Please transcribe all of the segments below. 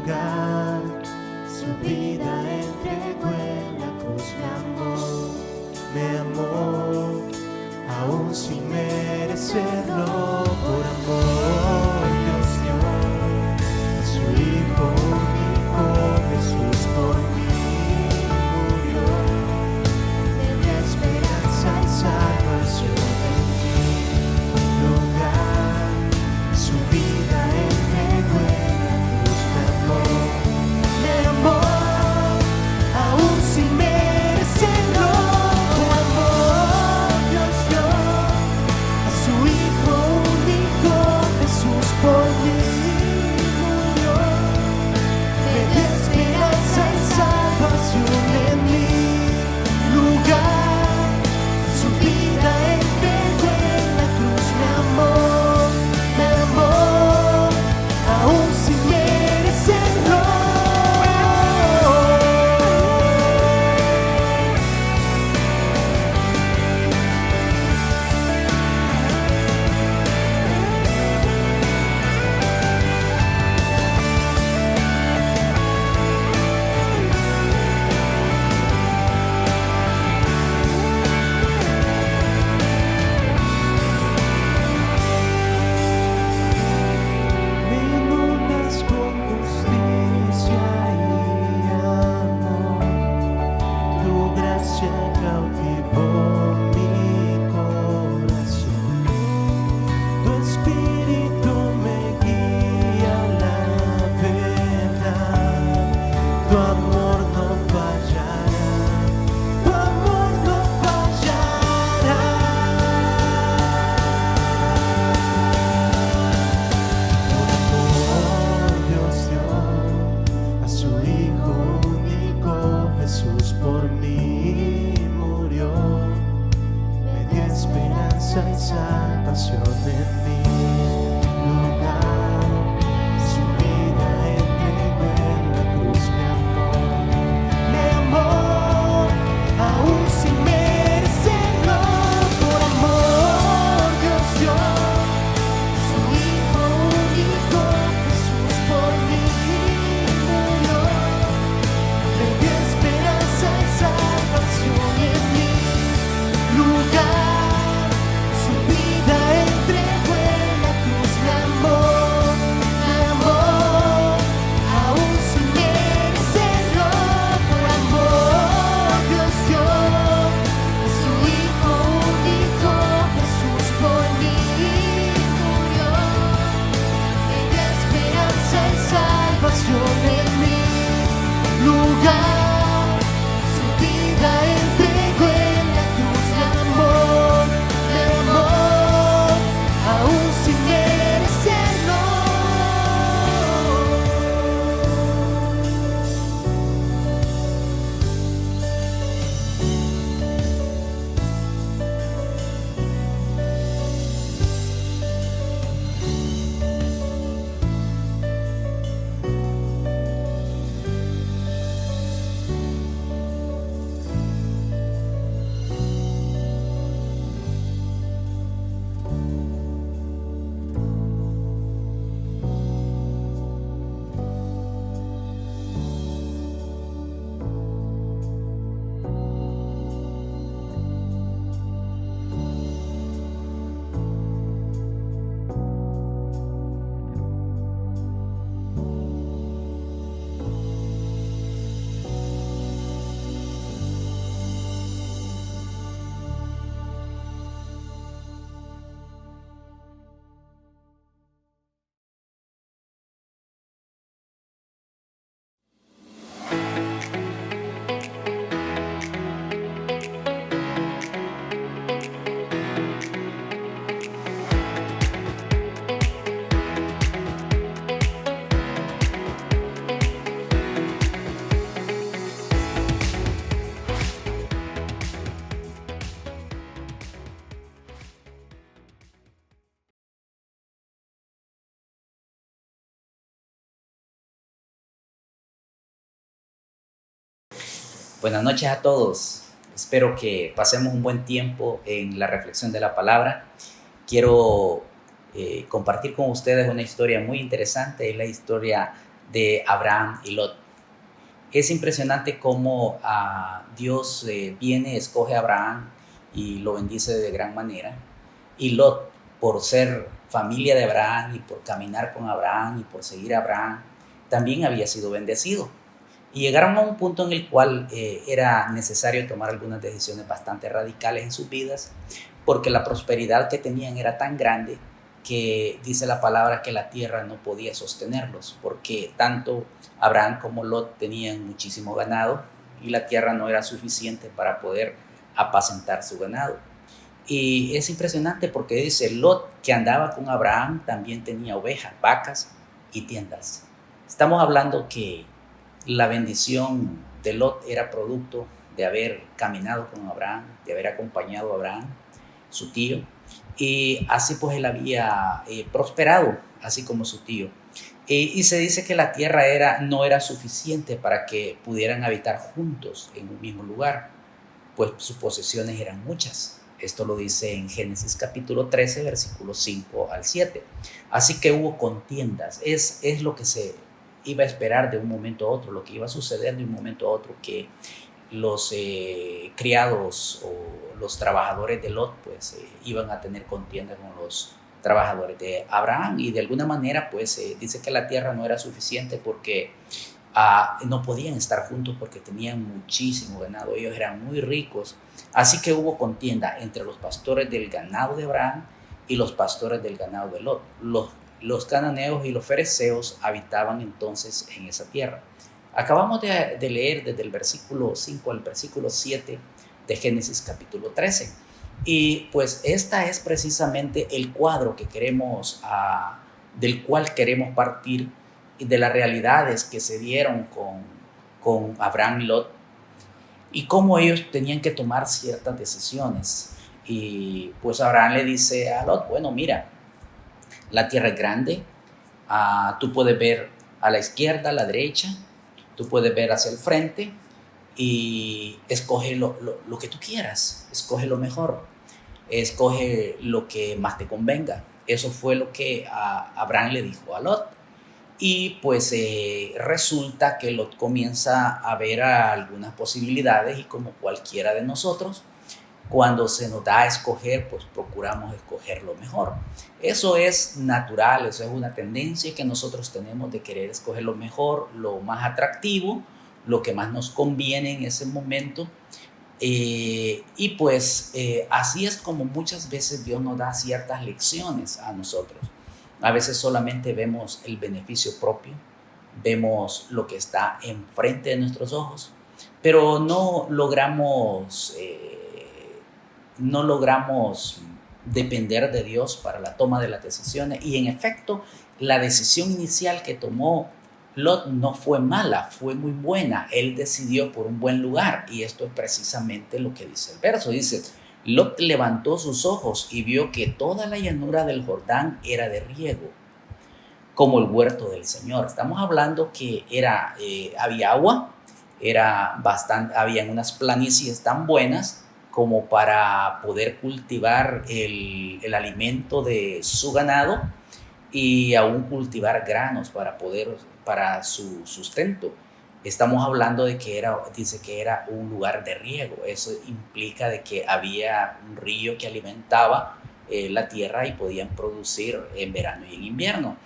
lugar, su vida entregó en la cruz. Me amó, aún sin merecerlo. Por amor Dios dio a su Hijo único, Jesús por mí murió. Me dio esperanza y salvación en mi lugar, su vida entregó en la cruz. Me amó, aún sin merecerlo. Por amor Dios dio a su Hijo único, Jesús por mí murió. Me dio esperanza y salvación en mi lugar, su vida entregó en la cruz. Me amó, aún sin merecerlo. Me inundas con justicia y amor, tu gracia cautivó mi corazón, tu espíritu me guía a la verdad, tu amor no fallará, tu amor no fallará. Dios dio a su Hijo único, Jesús por mí murió. Me dio esperanza y salvación en mi lugar, su vida entregó en la cruz. Me amó, aún sin merecerlo. Por amor Dios dio su Hijo único, Jesús por mí murió. Me dio esperanza y salvación en mi lugar, su vida entregó en la cruz. Me amó, aún sin merecerlo. Por amor Dios dio a su Hijo único, Jesús por mí murió. Me dio esperanza y salvación en mi lugar, su vida entregó en la cruz. Me amó, aún sin merecerlo. Buenas noches a todos. Espero que pasemos un buen tiempo en la reflexión de la palabra. Quiero compartir con ustedes una historia muy interesante. Es la historia de Abraham y Lot. Es impresionante cómo Dios viene, escoge a Abraham y lo bendice de gran manera. Y Lot, por ser familia de Abraham y por caminar con Abraham y por seguir a Abraham, también había sido bendecido. Y llegaron a un punto en el cual era necesario tomar algunas decisiones bastante radicales en sus vidas, porque la prosperidad que tenían era tan grande que dice la palabra que la tierra no podía sostenerlos, porque tanto Abraham como Lot tenían muchísimo ganado y la tierra no era suficiente para poder apacentar su ganado. Y es impresionante porque dice Lot, que andaba con Abraham, también tenía ovejas, vacas y tiendas. Estamos hablando que la bendición de Lot era producto de haber caminado con Abraham, de haber acompañado a Abraham, su tío, y así pues él había prosperado, así como su tío. Y se dice que la tierra no era suficiente para que pudieran habitar juntos en un mismo lugar, pues sus posesiones eran muchas. Esto lo dice en Génesis capítulo 13, versículos 5 al 7. Así que hubo contiendas. Es lo que se iba a esperar de un momento a otro, lo que iba a suceder de un momento a otro, que los criados o los trabajadores de Lot pues iban a tener contienda con los trabajadores de Abraham, y de alguna manera pues dice que la tierra no era suficiente porque no podían estar juntos porque tenían muchísimo ganado, ellos eran muy ricos. Así que hubo contienda entre los pastores del ganado de Abraham y los pastores del ganado de Lot. Los cananeos y los fereceos habitaban entonces en esa tierra. Acabamos de leer desde el versículo 5 al versículo 7 de Génesis capítulo 13. Y pues esta es precisamente el cuadro que del cual queremos partir, de las realidades que se dieron con Abraham y Lot, y cómo ellos tenían que tomar ciertas decisiones. Y pues Abraham le dice a Lot, bueno, mira, la tierra es grande, tú puedes ver a la izquierda, a la derecha, tú puedes ver hacia el frente y escoge lo que tú quieras, escoge lo mejor, escoge lo que más te convenga. Eso fue lo que Abraham le dijo a Lot. Y pues resulta que Lot comienza a ver algunas posibilidades, y como cualquiera de nosotros, cuando se nos da a escoger, pues procuramos escoger lo mejor. Eso es natural, eso es una tendencia que nosotros tenemos de querer escoger lo mejor, lo más atractivo, lo que más nos conviene en ese momento. Y pues así es como muchas veces Dios nos da ciertas lecciones a nosotros. A veces solamente vemos el beneficio propio, vemos lo que está enfrente de nuestros ojos, pero no logramos depender de Dios para la toma de las decisiones. Y en efecto, la decisión inicial que tomó Lot no fue mala, fue muy buena. Él decidió por un buen lugar, y esto es precisamente lo que dice el verso. Dice, Lot levantó sus ojos y vio que toda la llanura del Jordán era de riego, como el huerto del Señor. Estamos hablando que había agua, habían unas planicies tan buenas como para poder cultivar el alimento de su ganado, y aún cultivar granos para su sustento. Estamos hablando de que dice que era un lugar de riego. Eso implica de que había un río que alimentaba la tierra y podían producir en verano y en invierno.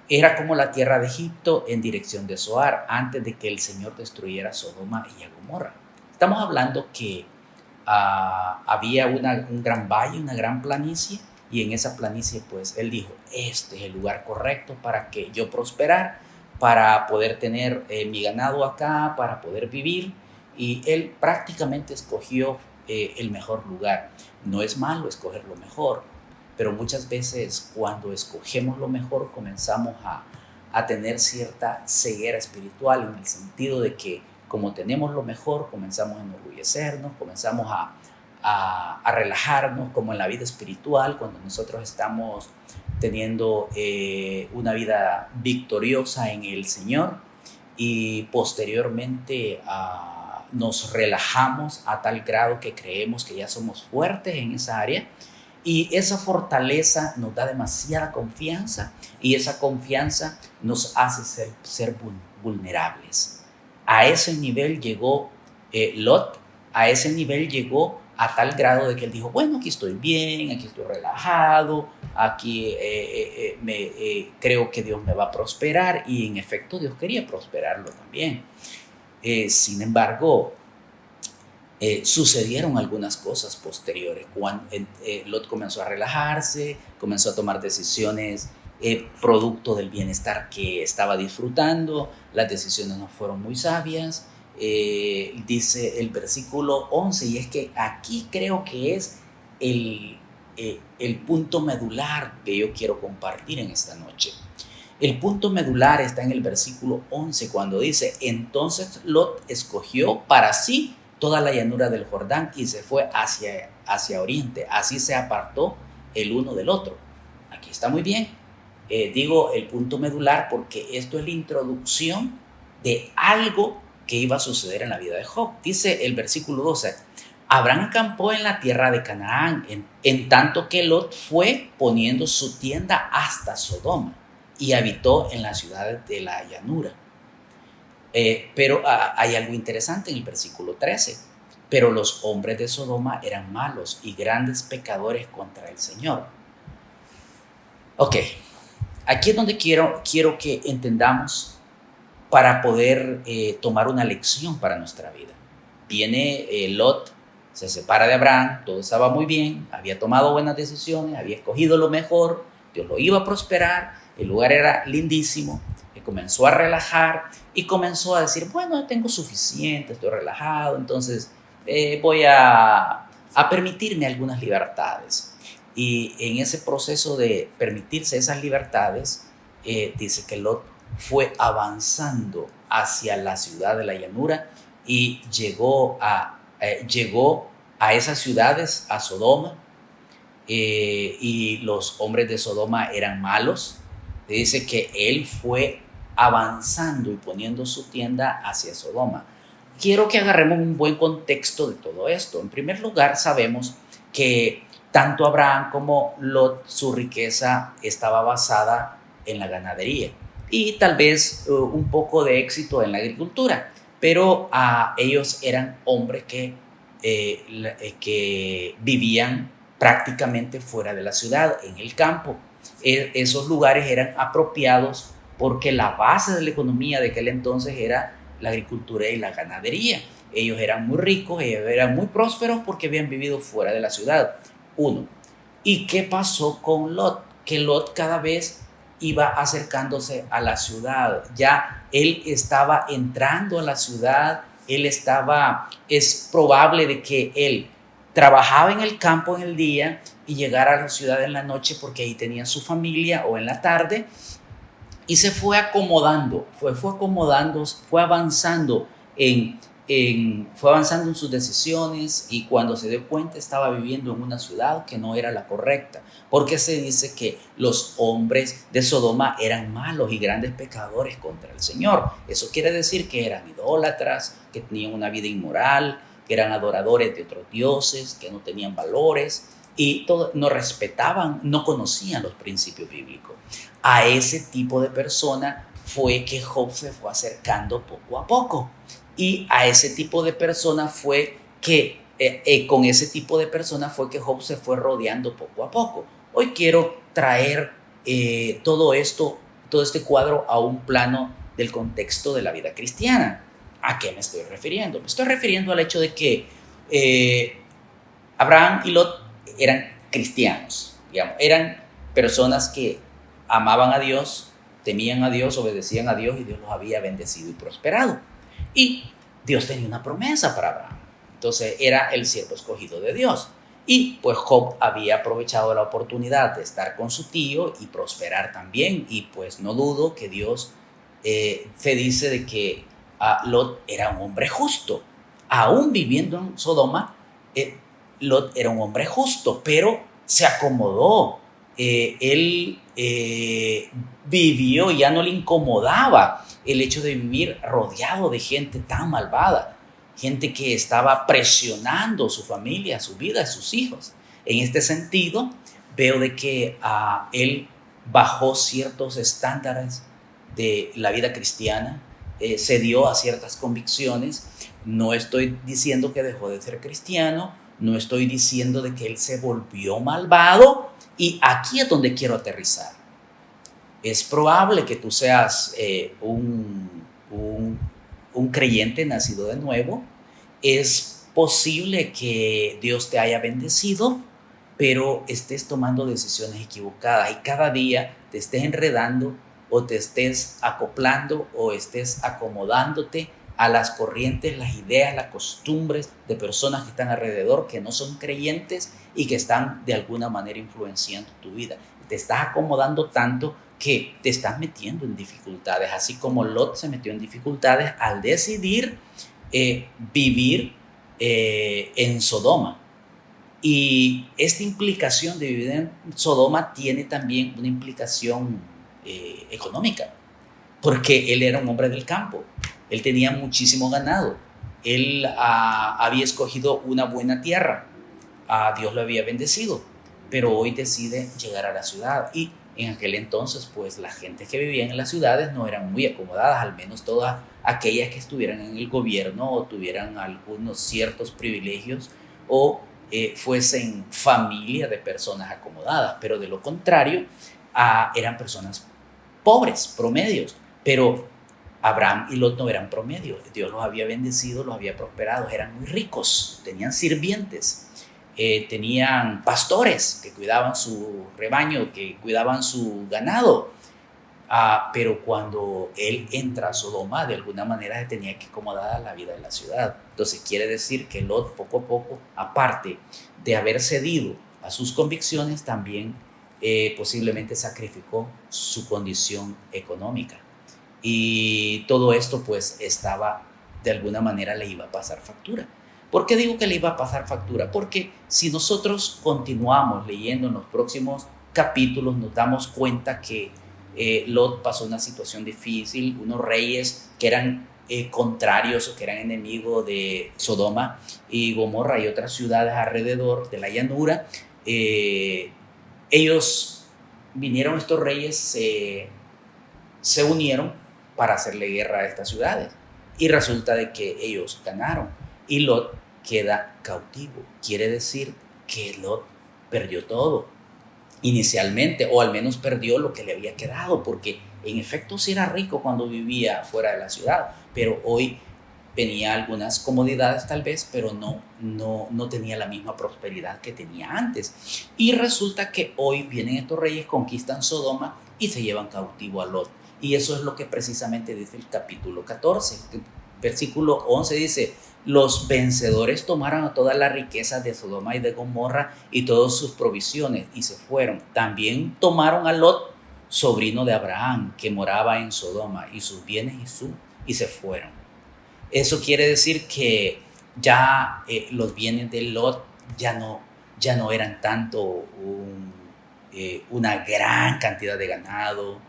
Era como la tierra de Egipto en dirección de Zoar, antes de que el Señor destruyera Sodoma y a Gomorra. Estamos hablando que había un gran valle, una gran planicie, y en esa planicie pues él dijo, este es el lugar correcto para que yo prosperar, para poder tener mi ganado acá, para poder vivir. Y él prácticamente escogió el mejor lugar. No es malo escoger lo mejor, pero muchas veces cuando escogemos lo mejor comenzamos a tener cierta ceguera espiritual, en el sentido de que como tenemos lo mejor, comenzamos a enorgullecernos, comenzamos a relajarnos, como en la vida espiritual, cuando nosotros estamos teniendo una vida victoriosa en el Señor, y posteriormente nos relajamos a tal grado que creemos que ya somos fuertes en esa área, Y esa fortaleza nos da demasiada confianza y esa confianza nos hace ser vulnerables. A ese nivel llegó Lot, a ese nivel llegó a tal grado de que él dijo, bueno, aquí estoy bien, aquí estoy relajado, aquí creo que Dios me va a prosperar, y en efecto Dios quería prosperarlo también. Sin embargo, sucedieron algunas cosas posteriores. Cuando Lot comenzó a relajarse, comenzó a tomar decisiones producto del bienestar que estaba disfrutando. Las decisiones no fueron muy sabias. Dice el versículo 11, y es que aquí creo que es el punto medular que yo quiero compartir en esta noche. El punto medular está en el versículo 11, cuando dice, entonces Lot escogió para sí toda la llanura del Jordán y se fue hacia oriente. Así se apartó el uno del otro. Aquí está muy bien. Digo el punto medular porque esto es la introducción de algo que iba a suceder en la vida de Job. Dice el versículo 12, Abraham acampó en la tierra de Canaán, en tanto que Lot fue poniendo su tienda hasta Sodoma y habitó en las ciudades de la llanura. Pero hay algo interesante en el versículo 13. Pero los hombres de Sodoma eran malos y grandes pecadores contra el Señor. Ok, aquí es donde quiero que entendamos para poder tomar una lección para nuestra vida. Viene Lot, se separa de Abraham, todo estaba muy bien, había tomado buenas decisiones, había escogido lo mejor, Dios lo iba a prosperar, el lugar era lindísimo. Comenzó a relajar y comenzó a decir, bueno, tengo suficiente, estoy relajado, entonces voy a permitirme algunas libertades. Y en ese proceso de permitirse esas libertades, dice que Lot fue avanzando hacia la ciudad de la llanura y llegó a esas ciudades, a Sodoma, y los hombres de Sodoma eran malos. Dice que él fue avanzando y poniendo su tienda hacia Sodoma. Quiero que agarremos un buen contexto de todo esto. En primer lugar, sabemos que tanto Abraham como Lot, su riqueza estaba basada en la ganadería y tal vez un poco de éxito en la agricultura, pero ellos eran hombres que vivían prácticamente fuera de la ciudad, en el campo. Esos lugares eran apropiados porque la base de la economía de aquel entonces era la agricultura y la ganadería. Ellos eran muy ricos, ellos eran muy prósperos porque habían vivido fuera de la ciudad. Uno. ¿Y qué pasó con Lot? Que Lot cada vez iba acercándose a la ciudad. Ya él estaba entrando a la ciudad, es probable de que él trabajaba en el campo en el día y llegara a la ciudad en la noche porque ahí tenía su familia, o en la tarde, y se fue acomodando, fue avanzando en sus decisiones, y cuando se dio cuenta estaba viviendo en una ciudad que no era la correcta, porque se dice que los hombres de Sodoma eran malos y grandes pecadores contra el Señor. Eso quiere decir que eran idólatras, que tenían una vida inmoral, que eran adoradores de otros dioses, que no tenían valores y no respetaban, no conocían los principios bíblicos. A ese tipo de persona fue que Job se fue acercando poco a poco. Y a ese tipo de persona fue que, con ese tipo de persona fue que Job se fue rodeando poco a poco. Hoy quiero traer todo este cuadro a un plano del contexto de la vida cristiana. ¿A qué me estoy refiriendo? Me estoy refiriendo al hecho de que Abraham y Lot eran cristianos, digamos, eran personas que amaban a Dios, temían a Dios, obedecían a Dios, y Dios los había bendecido y prosperado. Y Dios tenía una promesa para Abraham. Entonces era el siervo escogido de Dios. Y pues Job había aprovechado la oportunidad de estar con su tío y prosperar también. Y pues no dudo que Dios se dice de que Lot era un hombre justo. Aún viviendo en Sodoma, Lot era un hombre justo, pero se acomodó. Él vivió, ya no le incomodaba el hecho de vivir rodeado de gente tan malvada, gente que estaba presionando su familia, su vida, sus hijos. En este sentido, veo de que él bajó ciertos estándares de la vida cristiana, cedió a ciertas convicciones. No estoy diciendo que dejó de ser cristiano, no estoy diciendo de que él se volvió malvado, y aquí es donde quiero aterrizar. Es probable que tú seas un creyente nacido de nuevo. Es posible que Dios te haya bendecido, pero estés tomando decisiones equivocadas y cada día te estés enredando o te estés acoplando o estés acomodándote a las corrientes, las ideas, las costumbres de personas que están alrededor, que no son creyentes y que están de alguna manera influenciando tu vida. Te estás acomodando tanto que te estás metiendo en dificultades, así como Lot se metió en dificultades al decidir vivir en Sodoma. Y esta implicación de vivir en Sodoma tiene también una implicación económica, porque él era un hombre del campo, él tenía muchísimo ganado, él había escogido una buena tierra, Dios lo había bendecido, pero hoy decide llegar a la ciudad. Y en aquel entonces, pues la gente que vivía en las ciudades no eran muy acomodadas, al menos todas aquellas que estuvieran en el gobierno o tuvieran algunos ciertos privilegios o fuesen familia de personas acomodadas, pero de lo contrario eran personas pobres, promedios. Pero Abraham y Lot no eran promedios. Dios los había bendecido, los había prosperado, eran muy ricos, tenían sirvientes, tenían pastores que cuidaban su rebaño, que cuidaban su ganado. Pero cuando él entra a Sodoma, de alguna manera se tenía que acomodar a la vida de la ciudad. Entonces quiere decir que Lot poco a poco, aparte de haber cedido a sus convicciones, también posiblemente sacrificó su condición económica. Y todo esto pues estaba, de alguna manera le iba a pasar factura. ¿Por qué digo que le iba a pasar factura? Porque si nosotros continuamos leyendo en los próximos capítulos, nos damos cuenta que Lot pasó una situación difícil, unos reyes que eran contrarios o que eran enemigos de Sodoma y Gomorra y otras ciudades alrededor de la llanura. Ellos vinieron, estos reyes se unieron para hacerle guerra a estas ciudades y resulta de que ellos ganaron y Lot queda cautivo. Quiere decir que Lot perdió todo inicialmente, o al menos perdió lo que le había quedado, porque en efecto sí era rico cuando vivía fuera de la ciudad, pero hoy tenía algunas comodidades tal vez, pero no tenía la misma prosperidad que tenía antes. Y resulta que hoy vienen estos reyes, conquistan Sodoma y se llevan cautivo a Lot. Y eso es lo que precisamente dice el capítulo 14. El versículo 11 dice: los vencedores tomaron todas las riquezas de Sodoma y de Gomorra y todas sus provisiones y se fueron. También tomaron a Lot, sobrino de Abraham, que moraba en Sodoma, y sus bienes y se fueron. Eso quiere decir que ya los bienes de Lot ya no eran tanto una gran cantidad de ganado,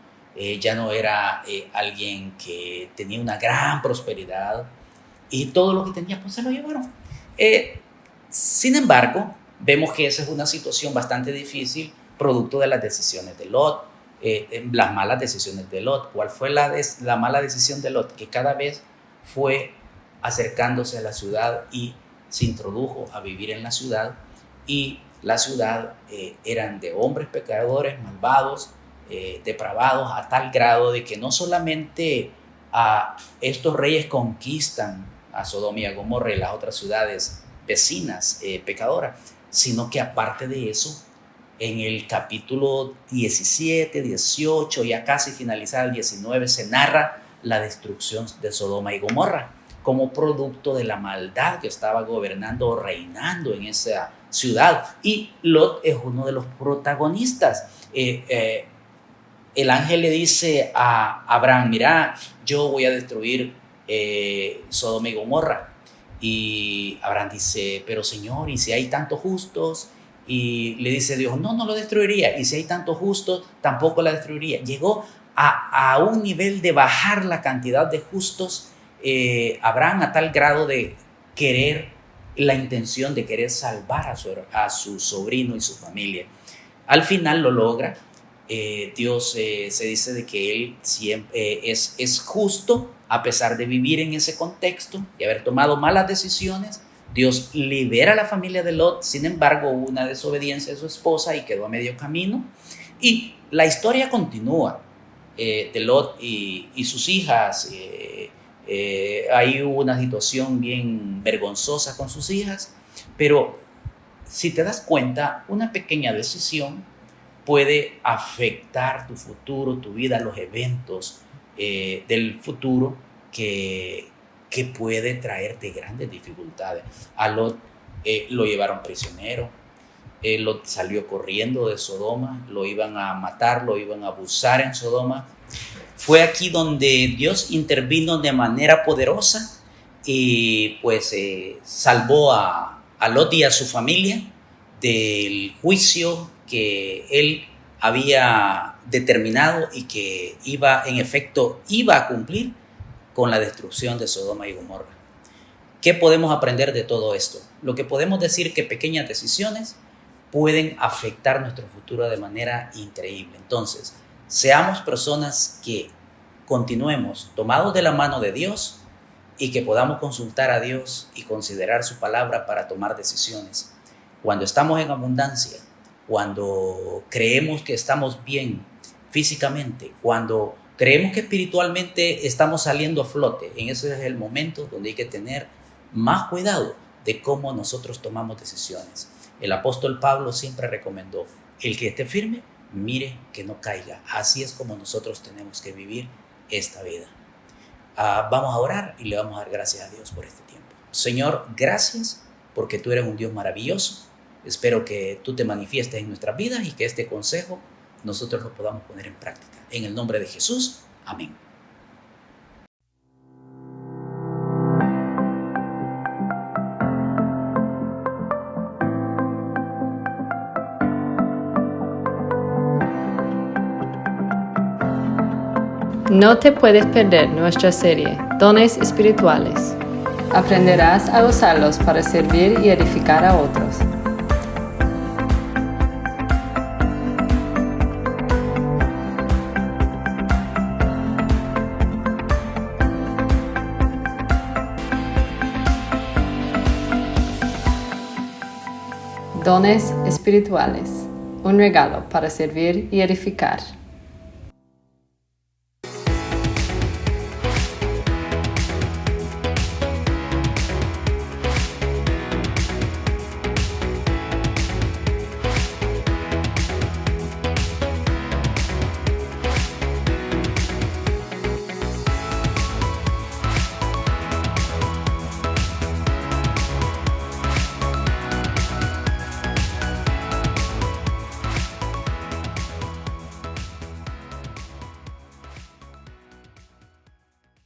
ya no era alguien que tenía una gran prosperidad. Y todo lo que tenía, pues se lo llevaron. Sin embargo, vemos que esa es una situación bastante difícil, producto de las decisiones de Lot, las malas decisiones de Lot. ¿Cuál fue la mala decisión de Lot? Que cada vez fue acercándose a la ciudad y se introdujo a vivir en la ciudad. Y la ciudad eran de hombres pecadores, malvados, depravados, a tal grado de que no solamente estos reyes conquistan a Sodoma y a Gomorra y las otras ciudades vecinas pecadoras, sino que aparte de eso, en el capítulo 17, 18, ya casi finalizar el 19, se narra la destrucción de Sodoma y Gomorra como producto de la maldad que estaba gobernando o reinando en esa ciudad. Y Lot es uno de los protagonistas. El ángel le dice a Abraham: mira, yo voy a destruir Sodoma y Gomorra. Y Abraham dice: pero Señor, ¿y si hay tantos justos? Y le dice Dios: no lo destruiría. Y si hay tantos justos, tampoco la destruiría. Llegó a un nivel de bajar la cantidad de justos Abraham, a tal grado de querer la intención de querer salvar a su sobrino y su familia. Al final lo logra. Dios se dice de que Él siempre es justo a pesar de vivir en ese contexto y haber tomado malas decisiones. Dios libera a la familia de Lot. Sin embargo, hubo una desobediencia de su esposa y quedó a medio camino. Y la historia continúa de Lot y sus hijas. Ahí hubo una situación bien vergonzosa con sus hijas. Pero si te das cuenta, una pequeña decisión puede afectar tu futuro, tu vida, los eventos del futuro que puede traerte grandes dificultades. A Lot lo llevaron prisionero, Lot salió corriendo de Sodoma, lo iban a matar, lo iban a abusar en Sodoma. Fue aquí donde Dios intervino de manera poderosa y pues salvó a Lot y a su familia del juicio que él había determinado y que en efecto iba a cumplir con la destrucción de Sodoma y Gomorra. ¿Qué podemos aprender de todo esto? Lo que podemos decir es que pequeñas decisiones pueden afectar nuestro futuro de manera increíble. Entonces, seamos personas que continuemos tomados de la mano de Dios y que podamos consultar a Dios y considerar su palabra para tomar decisiones. Cuando estamos en abundancia, cuando creemos que estamos bien físicamente, cuando creemos que espiritualmente estamos saliendo a flote, en ese es el momento donde hay que tener más cuidado de cómo nosotros tomamos decisiones. El apóstol Pablo siempre recomendó: el que esté firme, mire que no caiga. Así es como nosotros tenemos que vivir esta vida. Vamos a orar y le vamos a dar gracias a Dios por este tiempo. Señor, gracias porque tú eres un Dios maravilloso. Espero que tú te manifiestes en nuestras vidas y que este consejo nosotros lo podamos poner en práctica. En el nombre de Jesús, amén. No te puedes perder nuestra serie Dones Espirituales. Aprenderás a usarlos para servir y edificar a otros. Dones Espirituales. Un regalo para servir y edificar.